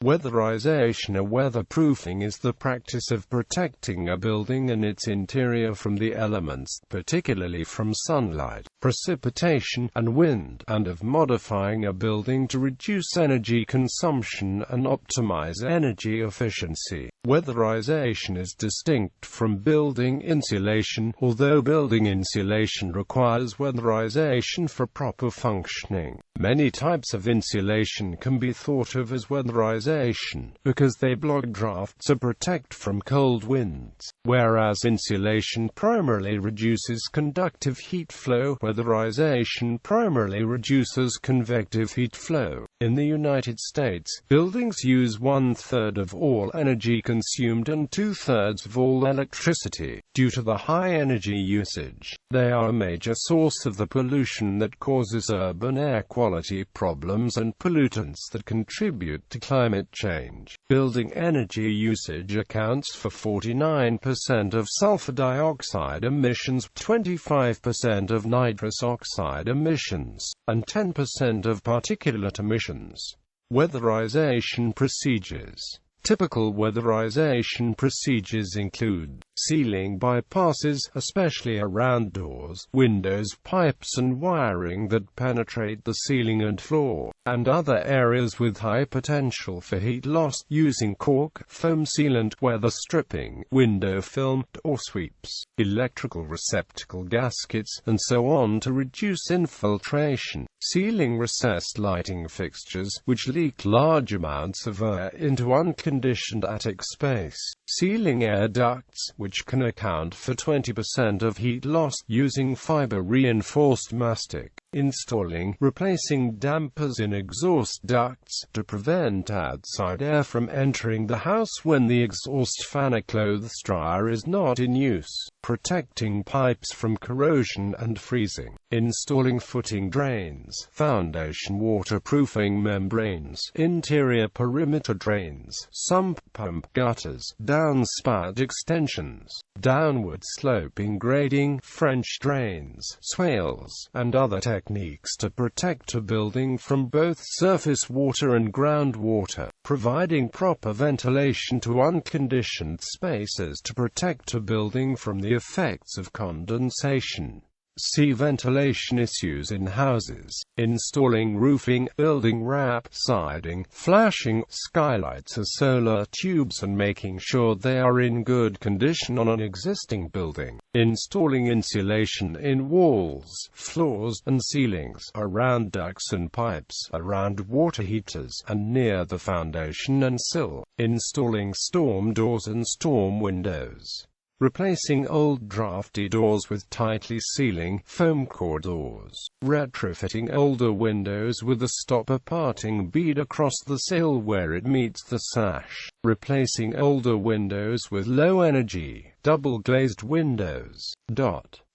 Weatherization or weatherproofing is the practice of protecting a building and its interior from the elements, particularly from sunlight, precipitation, and wind, and of modifying a building to reduce energy consumption and optimize energy efficiency. Weatherization is distinct from building insulation, although building insulation requires weatherization for proper functioning. Many types of insulation can be thought of as weatherization, because they block drafts or protect from cold winds, whereas insulation primarily reduces conductive heat flow. Weatherization primarily reduces convective heat flow. In the United States, buildings use 1/3 of all energy consumed and 2/3 of all electricity. Due to the high energy usage, they are a major source of the pollution that causes urban air quality problems and pollutants that contribute to climate change. Building energy usage accounts for 49% of sulfur dioxide emissions, 25% of nitrous oxide emissions, and 10% of particulate emissions. Weatherization procedures. Typical weatherization procedures include sealing bypasses, especially around doors, windows, pipes and wiring that penetrate the ceiling and floor, and other areas with high potential for heat loss, using caulk, foam sealant, weather stripping, window film, door sweeps, electrical receptacle gaskets, and so on to reduce infiltration. Sealing recessed lighting fixtures, which leak large amounts of air into unconditioned attic space. Sealing air ducts, which can account for 20% of heat loss, using fiber-reinforced mastic. Installing, replacing dampers in exhaust ducts, to prevent outside air from entering the house when the exhaust fan or clothes dryer is not in use. Protecting pipes from corrosion and freezing. Installing footing drains, foundation waterproofing membranes, interior perimeter drains, sump pump gutters, downspout extensions, downward sloping grading, French drains, swales, and other techniques to protect a building from both surface water and groundwater. Providing proper ventilation to unconditioned spaces to protect a building from the effects of condensation. See ventilation issues in houses. Installing roofing, building wrap, siding, flashing, skylights or solar tubes and making sure they are in good condition on an existing building. Installing insulation in walls, floors, and ceilings, around ducts and pipes, around water heaters, and near the foundation and sill. Installing storm doors and storm windows. Replacing old drafty doors with tightly sealing, foam core doors. Retrofitting older windows with a stopper parting bead across the sill where it meets the sash. Replacing older windows with low-energy, double-glazed windows.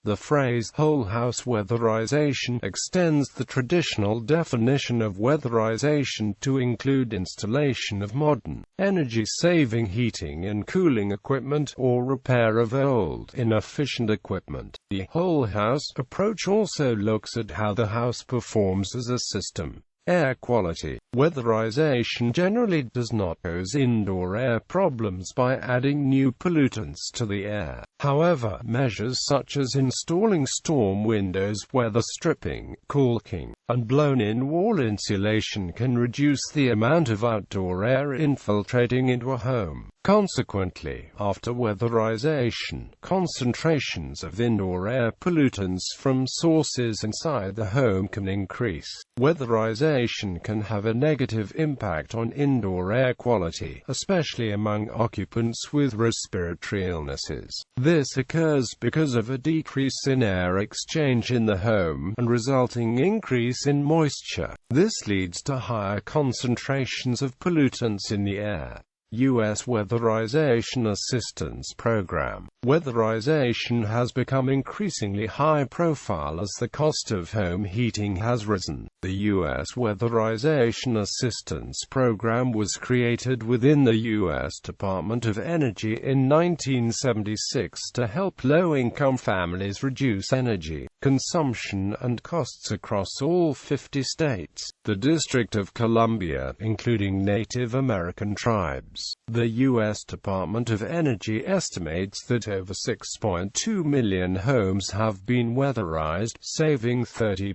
The phrase whole house weatherization extends the traditional definition of weatherization to include installation of modern, energy-saving heating and cooling equipment, or repair of old, inefficient equipment. The whole house approach also looks at how the house performs as a system. Air quality. Weatherization generally does not cause indoor air problems by adding new pollutants to the air. However, measures such as installing storm windows, weather stripping, caulking, and blown-in wall insulation can reduce the amount of outdoor air infiltrating into a home. Consequently, after weatherization, concentrations of indoor air pollutants from sources inside the home can increase. Weatherization can have a negative impact on indoor air quality, especially among occupants with respiratory illnesses. This occurs because of a decrease in air exchange in the home, and resulting increase in moisture. This leads to higher concentrations of pollutants in the air. U.S. Weatherization Assistance Program. Weatherization has become increasingly high-profile as the cost of home heating has risen. The U.S. Weatherization Assistance Program was created within the U.S. Department of Energy in 1976 to help low-income families reduce energy consumption and costs across all 50 states. The District of Columbia, including Native American tribes. The U.S. Department of Energy estimates that over 6.2 million homes have been weatherized, saving 30.5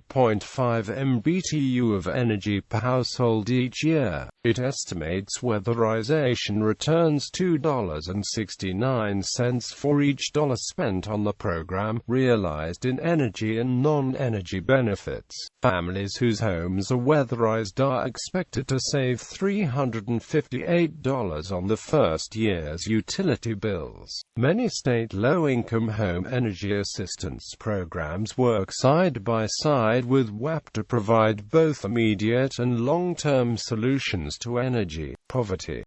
MBTU of energy per household each year. It estimates weatherization returns $2.69 for each dollar spent on the program, realized in energy and non-energy benefits. Families whose homes are weatherized are expected to save $358 on the first year's utility bills. Many state low-income home energy assistance programs work side by side with WAP to provide both immediate and long-term solutions to energy poverty.